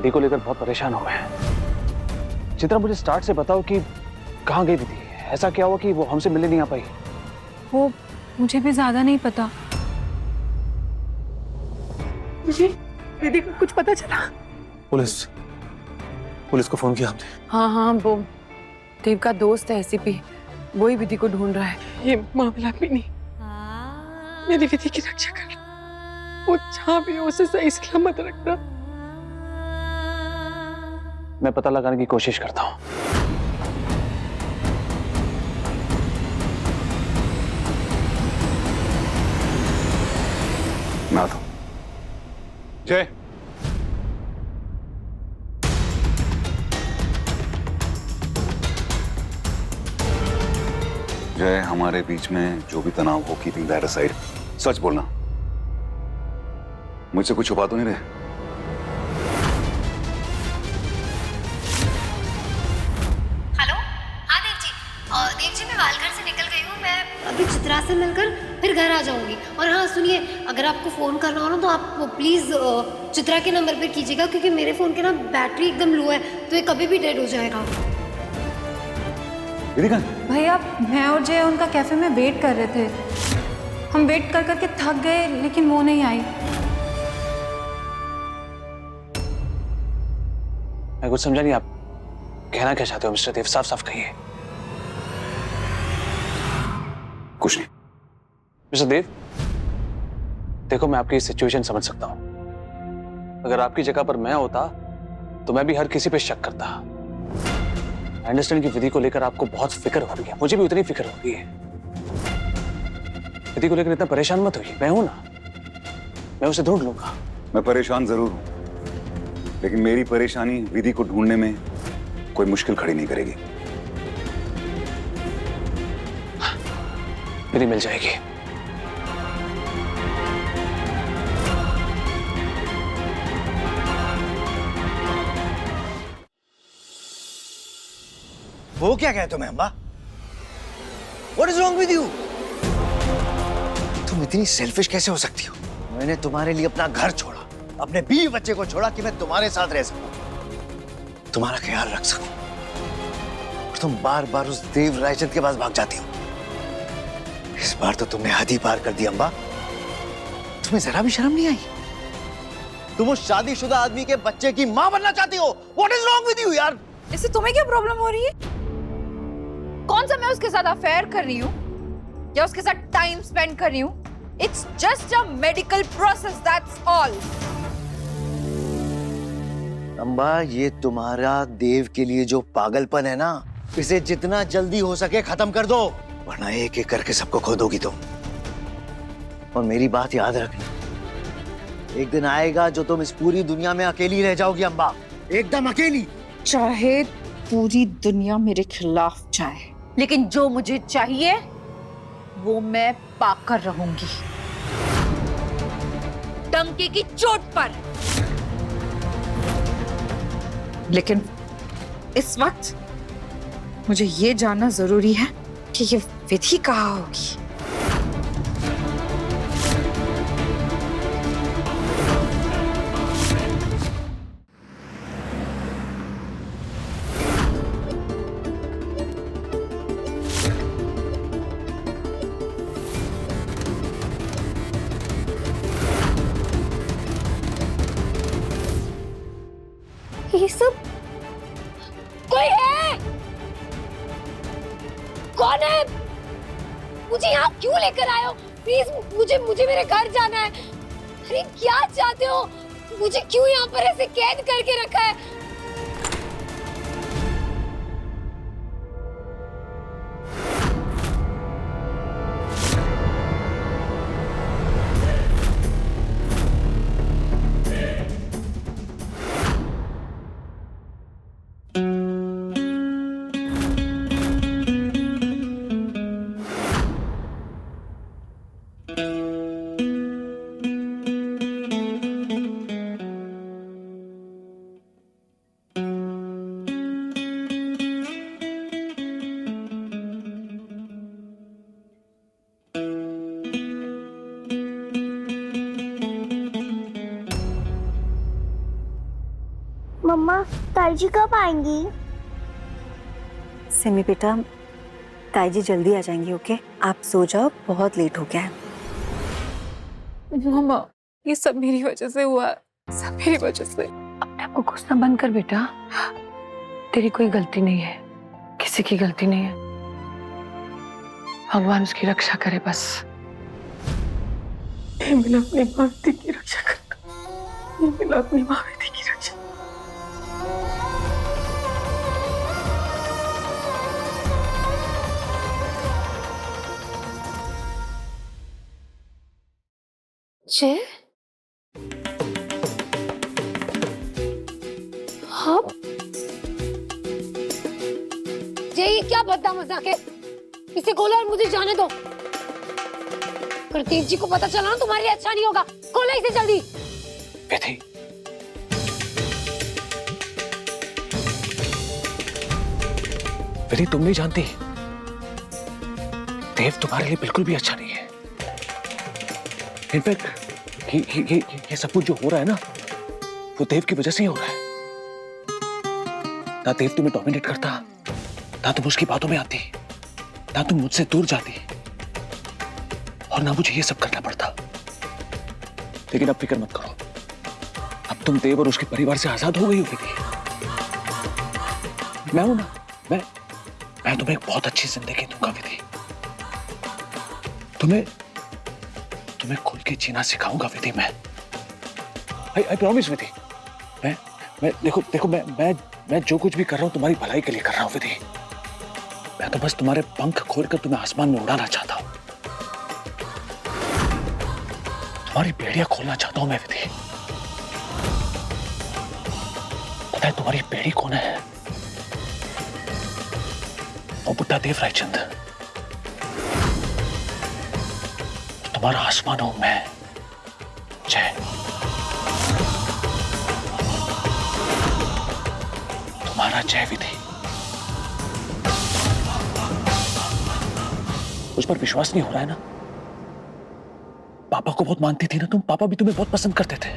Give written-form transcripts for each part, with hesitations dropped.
विधि को लेकर बहुत परेशान हुए हैं। चित्रा, मुझे स्टार्ट से बताओ कि कहाँ गई विधि? ऐसा क्या हुआ कि वो हमसे मिलने नहीं आ पाई? वो मुझे भी ज्यादा नहीं पता। विधि को कुछ पता चला? पुलिस को फोन किया हमने। हाँ, वो देव का दोस्त है एसीपी, वही विधि को ढूंढ रहा है। ये मामला भी नहीं, मेरी विधि की रक्षा कर, वो जहाँ भी हो उसे सही सलामत रखना। मैं पता लगाने की कोशिश करता हूँ। मैं आता हूँ। जय, जय, हमारे बीच में जो भी तनाव हो, कीपिंग दैट असाइड, सच बोलना। मुझसे कुछ छुपा तो नहीं रहे? हेलो, हाँ देव जी। देव जी, मैं वालघर से निकल गई हूँ। मैं अभी चित्रा से मिलकर फिर घर आ जाऊंगी। और हाँ सुनिए, अगर आपको फोन करना हो ना तो आप वो प्लीज चित्रा के नंबर पे कीजिएगा, क्योंकि मेरे फोन के ना बैटरी एकदम लो है, तो ये कभी भी डेड हो जाएगा। भैया, मैं और जय उनका कैफे में वेट कर रहे थे। हम वेट कर करके थक गए, लेकिन वो नहीं आई। मैं कुछ समझा नहीं, आप कहना क्या चाहते हो मिस्टर देव? साफ साफ कहिए। कुछ नहीं मिस्टर देव, देखो मैं आपकी सिचुएशन समझ सकता हूं। अगर आपकी जगह पर मैं होता तो मैं भी हर किसी पे शक करता। आई अंडरस्टैंड कि विधि को लेकर आपको बहुत फिक्र हो रही है, मुझे भी उतनी फिक्र हो रही है। विधि को लेकर इतना परेशान मत होइए, मैं हूं ना, मैं उसे ढूंढ लूंगा। मैं परेशान जरूर हूं, लेकिन मेरी परेशानी विधि को ढूंढने में कोई मुश्किल खड़ी नहीं करेगी। विधि मिल जाएगी। वो क्या कहते हो मैं Amba? What is wrong with you? तुम इतनी सेल्फिश कैसे हो सकती हो? मैंने तुम्हारे लिए अपना घर छोड़ा, अपने बीवी बच्चे को छोड़ा कि मैं तुम्हारे साथ रह सकूं, तुम्हारा ख्याल रख सकूं। और तुम बार बार उस देव रायचंद के पास भाग जाती हो। इस बार तो तुमने हद ही पार कर दी अम्बा। तुम्हें जरा भी शर्म नहीं आई? तुम उस शादीशुदा आदमी के बच्चे की मां बनना चाहती हो। What is wrong with you यार? इससे तुम्हें क्या प्रॉब्लम हो रही है? कौन सा मैं उसके साथ अफेयर कर रही हूँ या उसके साथ टाइम स्पेंड कर रही हूँ? It's just a medical process, that's all. Amba, ये तुम्हारा देव के लिए जो पागलपन है ना, इसे जितना जल्दी हो सके खत्म कर दो, वरना एक एक करके सबको खो दोगी तुम। और मेरी बात याद रखना, एक दिन आएगा जो तुम इस पूरी दुनिया में अकेली रह जाओगी अम्बा, एकदम अकेली। चाहे पूरी दुनिया मेरे खिलाफ जाए, लेकिन जो मुझे चाहिए वो मैं पाकर रहूंगी, डंके की चोट पर। लेकिन इस वक्त मुझे ये जानना जरूरी है कि ये विधि कहाँ होगी। ये सब कोई है? कौन है? मुझे यहाँ क्यों लेकर आए हो? प्लीज मुझे मेरे घर जाना है। अरे क्या चाहते हो? मुझे क्यों यहाँ पर ऐसे कैद करके रखा है? मम्मा ताई जी कब आएंगी? सिमी बेटा, ताई जी जल्दी आ जाएंगी। ओके, आप सो जाओ, बहुत लेट हो गया है। मामा, ये सब मेरी वजह से हुआ, सब मेरी वजह से। अपने आप को गुस्सा बंद कर बेटा, तेरी कोई गलती नहीं है, किसी की गलती नहीं है। भगवान उसकी रक्षा करे बस। मिला अपनी माँ बेटी की रक्षा करना, मिला अपनी माँ बेटी की रक्षा। जय, आप जय, ये क्या बद्दा मजाक है? इसे खोलो और मुझे जाने दो। अगर देव जी को पता चला ना तुम्हारे लिए अच्छा नहीं होगा। खोलो इसे जल्दी। विधि, विधि, तुम नहीं जानती, देव तुम्हारे लिए बिल्कुल भी अच्छा नहीं है। इनफैक्ट ये सब कुछ जो हो रहा है ना, वो देव की वजह से ही हो रहा है। ना देव तुम्हें डोमिनेट करता, ना तुम उसकी बातों में आती, ना तुम मुझसे दूर जाती, और ना मुझे ये सब करना पड़ता। लेकिन अब फिक्र मत करो, अब तुम देव और उसके परिवार से आजाद हो गई हो विधि। मैं हूं ना, मैं तुम्हें एक बहुत अच्छी जिंदगी दूंगा विधि। तुम्हें खुल के जीना सिखाऊंगा विधि। मैं आई प्रॉमिस विधि। मैं देखो मैं जो कुछ भी कर रहा हूं तुम्हारी भलाई के लिए कर रहा हूं विधि। मैं तो बस तुम्हारे पंख खोलकर तुम्हें आसमान में उड़ाना चाहता हूं, तुम्हारी बेड़ियां खोलना चाहता हूं मैं विधि। पता है तुम्हारी बेड़ी कौन है? वो बुड्ढा देव रायचंद। तुम्हारा आसमान हूं मैं, जय। तुम्हारा जय विधि। उस पर विश्वास नहीं हो रहा है ना? पापा को बहुत मानती थी ना तुम, पापा भी तुम्हें बहुत पसंद करते थे।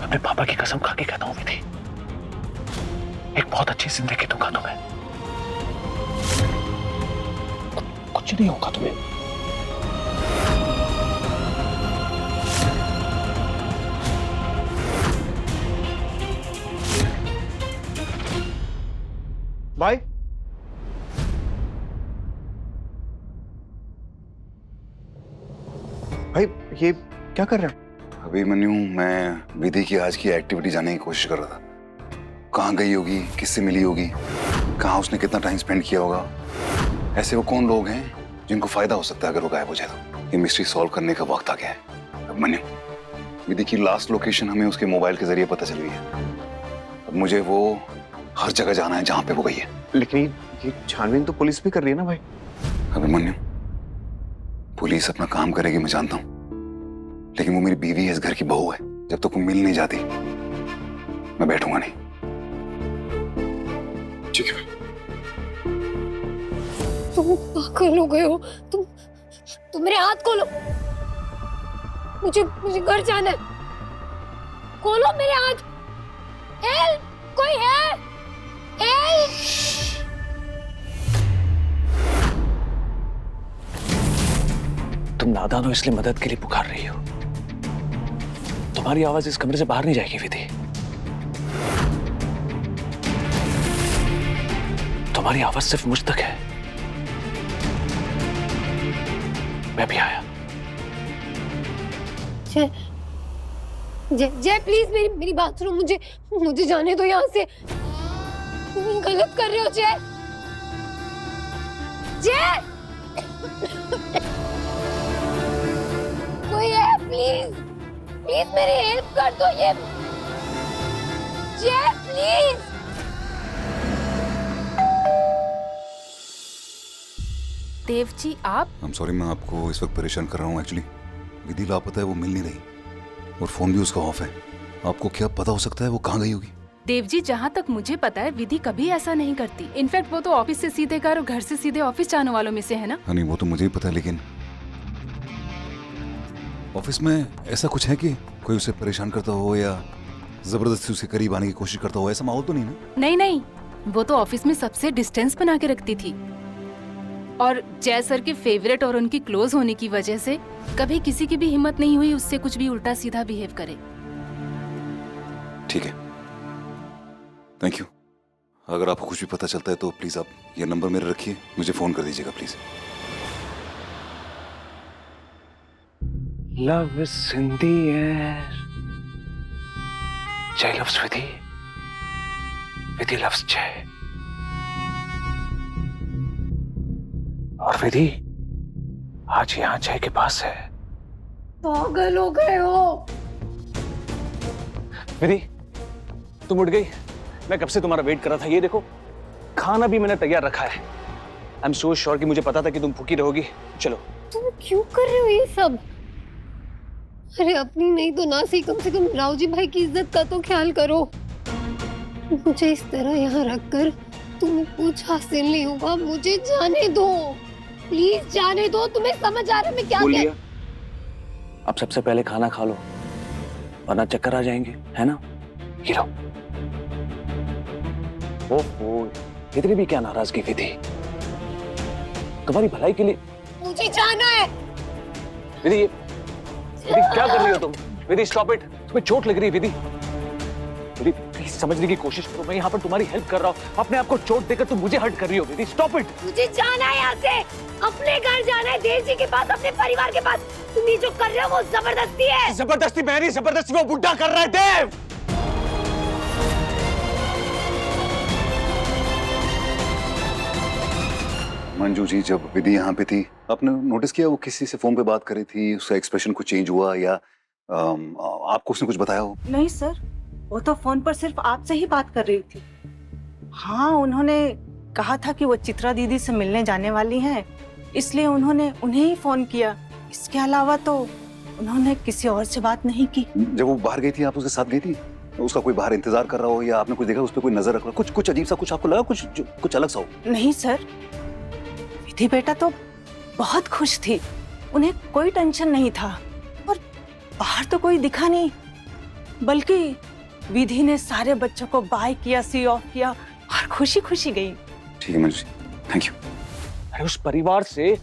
अपने पापा की कसम खा के कहता हूं विधि, एक बहुत अच्छी जिंदगी दूंगा तुम्हें। कुछ नहीं होगा तुम्हें। भाई, भाई ये क्या कर रहे हो? अभिमन्यु, मैं विधि की आज की एक्टिविटी जानने की कोशिश कर रहा था। कहाँ गई होगी, किससे मिली होगी, कहाँ उसने कितना टाइम स्पेंड किया होगा, ऐसे वो कौन लोग हैं जिनको फायदा हो सकता है अगर वो गायब हो जाए तो। ये मिस्ट्री सॉल्व करने का वक्त आ गया है। अभिमन्यु, विधि की लास्ट लोकेशन हमें उसके मोबाइल के जरिए पता चल गई है। अब मुझे वो हर जगह जाना है जहां पे वो गई है। लेकिन ये छानबीन तो पुलिस भी कर रही है ना भाई। अभिमन्यु, पुलिस अपना काम करेगी मैं जानता हूं, लेकिन वो मेरी बीवी है, इस घर की बहू है। जब तक वो मिल नहीं जाती मैं बैठूंगा नहीं। ठीक है। तुम पागल हो गए हो। तुम मेरे हाथ खोलो। मुझे घर जाना है। खोलो मेरे हाथ। हेल्प, कोई है? हेल्प। तुम नादान हो इसलिए मदद के लिए पुकार रही हो। तुम्हारी आवाज इस कमरे से बाहर नहीं जाएगी विधि। तुम्हारी आवाज सिर्फ मुझ तक है। मैं भी आया। जय प्लीज मेरी बात सुनो। मुझे जाने दो यहाँ से। तुम गलत कर रहे हो जय। कोई है? प्लीज मेरी हेल्प कर दो। ये जय प्लीज। देव जी आप? आई एम सॉरी, मैं आपको इस वक्त परेशान कर रहा हूँ। एक्चुअली विधि लापता है, वो मिल नहीं रही और फोन भी उसका ऑफ है। आपको क्या पता हो सकता है वो कहाँ गई होगी? देव जी, जहाँ तक मुझे पता है विधि कभी ऐसा नहीं करती। इनफैक्ट वो तो ऑफिस से सीधे घर और घर से सीधे ऑफिस जाने वालों में से है ना। नहीं, वो तो मुझे ही पता है, लेकिन ऑफिस में ऐसा कुछ है कि कोई उसे परेशान करता हो या जबरदस्ती उसके करीब आने की कोशिश करता हो, ऐसा माहौल तो नहीं ना? नहीं नहीं, वो तो ऑफिस में सबसे डिस्टेंस बना के रखती थी, और जय सर के फेवरेट और उनकी क्लोज होने की वजह से कभी किसी की भी हिम्मत नहीं हुई उससे कुछ भी उल्टा सीधा बिहेव करे। ठीक है, थैंक यू। अगर आपको कुछ भी पता चलता है तो प्लीज आप ये नंबर मेरे रखिए, मुझे फोन कर दीजिएगा please. Love is in the air, जय लव्स विधि, विधि लव्स जय, और विधि आज यहां जय के पास है। पागल हो गए हो? विधि तुम उठ गई, मैं कब से तुम्हारा वेट कर रहा था। ये देखो खाना भी मैंने तैयार रखा है। आई एम सो श्योर कि मुझे पता था कि तुम भूखी रहोगी। चलो। तुम क्यों कर रहे हो ये सब? अरे अपनी नहीं तो ना सही, कम से कम रावजी भाई की इज्जत का तो ख्याल करो। मुझे इस तरह यहाँ रखकर तुम्हें कुछ हासिल नहीं होगा, मुझे जाने दो, प्लीज जाने दो। तुम्हें समझ आ रहा है मैं क्या बोल लिया। अब सबसे पहले खाना खा लो वरना चक्कर आ जाएंगे, है ना? ये लो। ओहो, इतनी भी क्या नाराजगी विधि? तुम्हारी भलाई के लिए मुझे जाना है। विधि, विधि क्या कर रही हो तुम? विधि स्टॉप इट, तुम्हें चोट लग रही है। विधि, विधि प्लीज समझने की कोशिश करो, मैं यहाँ पर तुम्हारी हेल्प कर रहा हूँ। अपने आप को चोट देकर तुम मुझे हर्ट कर रही हो। विधि स्टॉप इट। मुझे जाना है यहाँ से, अपने घर जाना है, देव जी के पास, अपने परिवार के पास। तुम ये जो कर रहे हो वो जबरदस्ती है। जबरदस्ती मैं नहीं, जबरदस्ती वो बुड्ढा कर रहा है। देव, मंजू जी, जब विधि यहाँ पे थी आपने नोटिस किया वो किसी से फोन पे बात कर रही थी, उसका एक्सप्रेशन कुछ चेंज हुआ या आपको उसने कुछ बताया हो? नहीं सर, वो तो फोन पर सिर्फ आपसे ही बात कर रही थी। हाँ, उन्होंने कहा था कि वो चित्रा दीदी से मिलने जाने वाली हैं, इसलिए उन्होंने उन्हें ही फोन किया। इसके अलावा तो उन्होंने किसी और से बात नहीं की। जब वो बाहर गई थी आप उसके साथ गई थी? उसका कोई बाहर इंतजार कर रहा हो या आपने कुछ देखा, उस पर कोई नजर रख रहा, कुछ अजीब सा कुछ आपको लगा, कुछ अलग सा हो? नहीं सर, विधि बेटा तो बहुत खुश थी, उन्हें कोई टेंशन नहीं था, और बाहर तो कोई दिखा नहीं, बल्कि विधि ने सारे बच्चों को बाय किया, सी ऑफ किया और खुशी खुशी गई। ठीक है मंजू जी, थैंक यू। अरे उस परिवार से,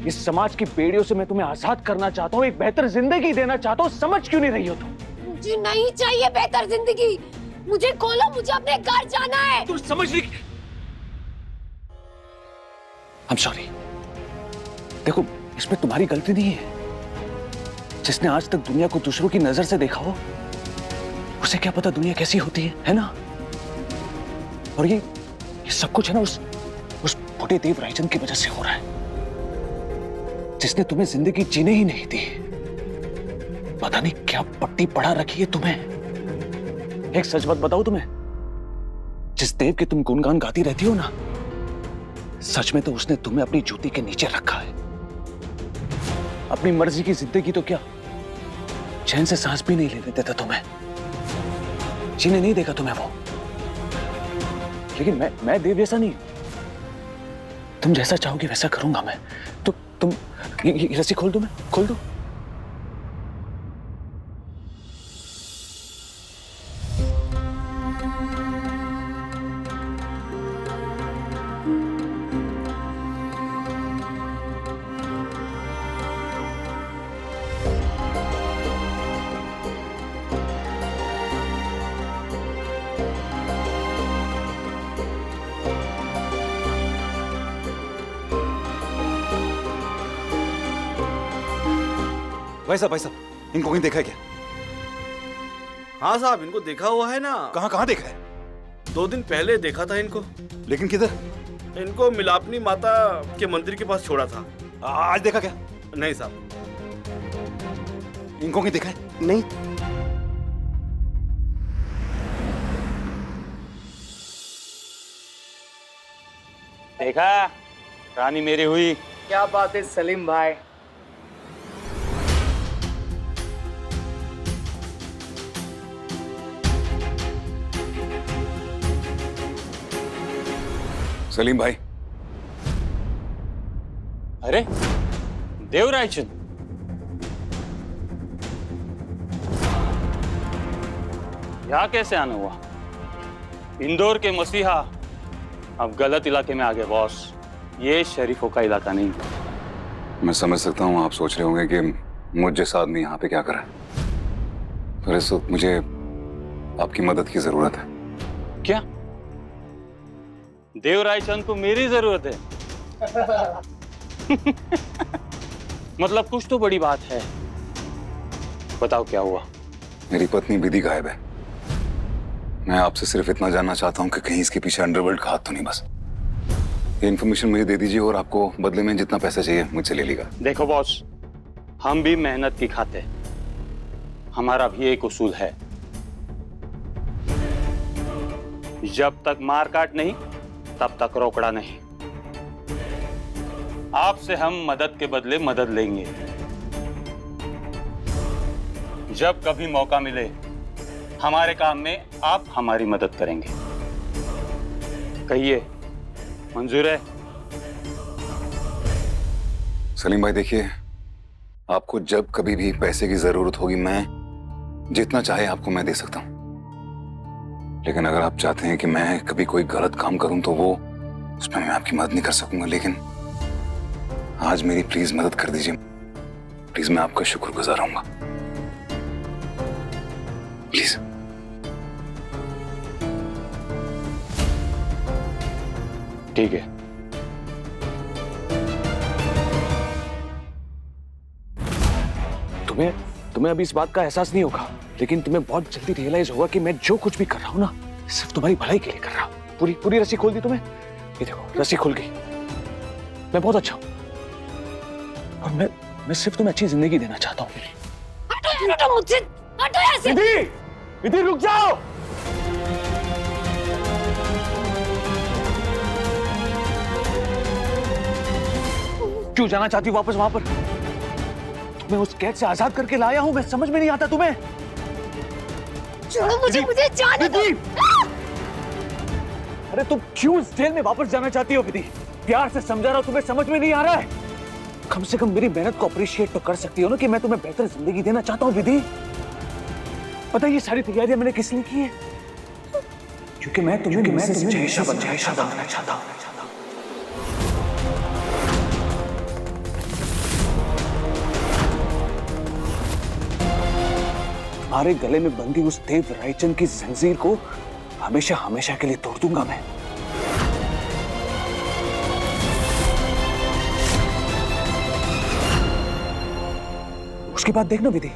इस समाज की बेड़ियों से मैं तुम्हें आजाद करना चाहता हूँ, एक बेहतर जिंदगी देना चाहता हूँ। समझ क्यों नहीं रही हो तुम? मुझे नहीं चाहिए बेहतर जिंदगी, मुझे खोलो, मुझे अपने घर जाना है। तुम समझ नहीं। I'm sorry। देखो इसमें तुम्हारी गलती नहीं है। जिसने आज तक दुनिया को दूसरों की नजर से देखा हो, उसे क्या पता दुनिया कैसी होती है ना? और ये सब कुछ है ना उस बूढ़े देव रायचंद की वजह से हो रहा है, जिसने तुम्हें जिंदगी जीने ही नहीं दी। पता नहीं क्या पट्टी पढ़ा रखी है तुम्हें। एक सच बात बताऊं तुम्हें, जिस देव के तुम गुणगान गाती रहती हो ना, सच में तो उसने तुम्हें अपनी जूती के नीचे रखा है। अपनी मर्जी की जिंदगी तो क्या, चैन से सांस भी नहीं लेने देता तुम्हें, जीने नहीं देगा तुम्हें वो। लेकिन मैं देव जैसा नहीं, तुम जैसा चाहोगे वैसा करूंगा मैं। तो तुम ये रस्सी खोल दो, मैं खोल दो। भाई साहब, इनको कहीं देखा है क्या? हाँ साहब, इनको देखा हुआ है ना। कहाँ देखा है? 2 दिन पहले देखा था इनको। लेकिन किधर? इनको मिलापनी माता के मंदिर के पास छोड़ा था। आज देखा क्या? नहीं साहब। इनको कहीं देखा है? नहीं। देखा, रानी मेरी हुई। क्या बात है सलीम भाई। सलीम भाई। अरे देव रायचंद, यहाँ कैसे आना हुआ? इंदौर के मसीहा अब गलत इलाके में आ गए बॉस। ये शरीफों का इलाका नहीं। मैं समझ सकता हूँ आप सोच रहे होंगे कि मुझ जैसा आदमी यहाँ पे क्या कर रहा है, पर इस वक्त मुझे आपकी मदद की जरूरत है। क्या देवराय चंद को मेरी जरूरत है? मतलब कुछ तो बड़ी बात है। बताओ क्या हुआ? मेरी पत्नी विधि गायब है। मैं आपसे सिर्फ इतना जानना चाहता हूँ कि कहीं इसके पीछे अंडरवर्ल्ड का हाथ तो नहीं। बस ये इन्फॉर्मेशन मुझे दे दीजिए और आपको बदले में जितना पैसा चाहिए मुझसे ले लीजिएगा। देखो बॉस, हम भी मेहनत की खाते, हमारा भी एक उसूल है, जब तक मार काट नहीं तब तक रोकड़ा नहीं। आपसे हम मदद के बदले मदद लेंगे। जब कभी मौका मिले हमारे काम में आप हमारी मदद करेंगे। कहिए, मंजूर है? सलीम भाई देखिए, आपको जब कभी भी पैसे की जरूरत होगी मैं जितना चाहे आपको मैं दे सकता हूं, लेकिन अगर आप चाहते हैं कि मैं कभी कोई गलत काम करूं तो वो उसमें मैं आपकी मदद नहीं कर सकूंगा। लेकिन आज मेरी प्लीज मदद कर दीजिए, प्लीज। मैं आपका शुक्रगुजार रहूंगा, प्लीज। ठीक है। तुम्हें अभी इस बात का एहसास नहीं होगा, लेकिन तुम्हें बहुत जल्दी रियलाइज होगा कि मैं जो कुछ भी कर रहा हूं ना, सिर्फ तुम्हारी भलाई के लिए कर रहा हूं। पूरी रस्सी खोल दी तुम्हें? ये देखो, रस्सी खुल गई। मैं बहुत अच्छा हूं और मैं सिर्फ तुम्हें अच्छी जिंदगी देना चाहता हूं। हटो मुझसे, हटो यहाँ से। विधि रुक जाओ। क्यों जाना चाहती हो वापस वहां पर? मैं उस कैद से आजाद करके लाया हूं, मैं समझ में नहीं आता तुम्हें? छोड़ो मुझे जाने दो। अरे तुम क्यों इस जेल में वापस जाना चाहती हो विधि? प्यार से समझा रहा हूं, तुम्हें समझ में नहीं आ रहा है? कम से कम मेरी मेहनत को अप्रिशिएट तो कर सकती हो ना कि मैं तुम्हें बेहतर जिंदगी देना चाहता हूं विधि। पता है ये सारी तैयारियां मैंने किस लिए की है? क्योंकि मैं तुम्हें जयेशा बनाना चाहता हूं। तुम्हारे गले में बंधी उस देव रायचंद की जंजीर को हमेशा हमेशा के लिए तोड़ दूंगा मैं। उसके बाद देखना विधि,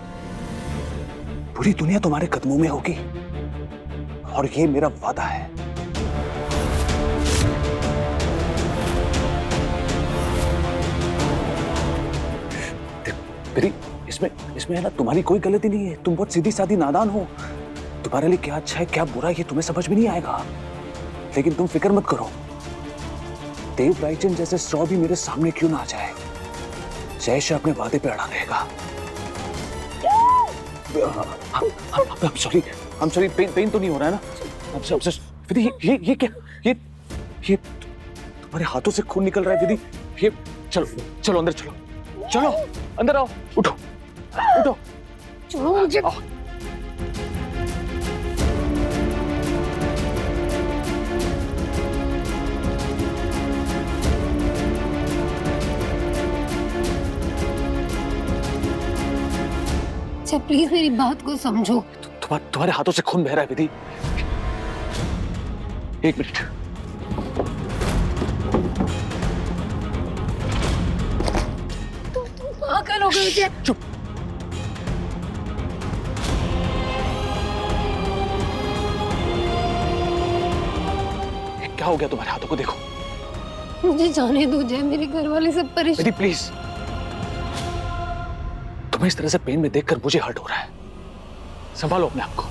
पूरी दुनिया तुम्हारे कदमों में होगी और ये मेरा वादा है। विधि, इसमें है ना तुम्हारी कोई गलती नहीं है। तुम बहुत सीधी सादी नादान हो। तुम्हारे लिए क्या अच्छा है क्या बुरा ये तुम्हें समझ में नहीं आएगा। लेकिन तुम फिक्र मत करो, देव रायचंद जैसे 100 भी मेरे सामने क्यों ना आ जाए, जयेश अपने वादे पे अड़ा रहेगा। I'm sorry, पेन तो नहीं हो रहा है ना? विधि ये क्या? ये तुम्हारे हाथों से खून निकल रहा है विधि। ये चलो अंदर चलो अंदर आओ। उठो छोड़ो मुझे। अच्छा प्लीज मेरी बात को समझो। तुम्हारे हाथों से खून बह रहा है विधि। एक मिनट। तुम पागल हो गए मुझे। चुप। क्या हो गया तुम्हारे हाथों को? देखो मुझे जाने दो जय, मेरे घर वाले सब परेशान। विधि प्लीज, तुम्हें इस तरह से पेन में देखकर मुझे हर्ट हो रहा है। संभालो अपने आप को।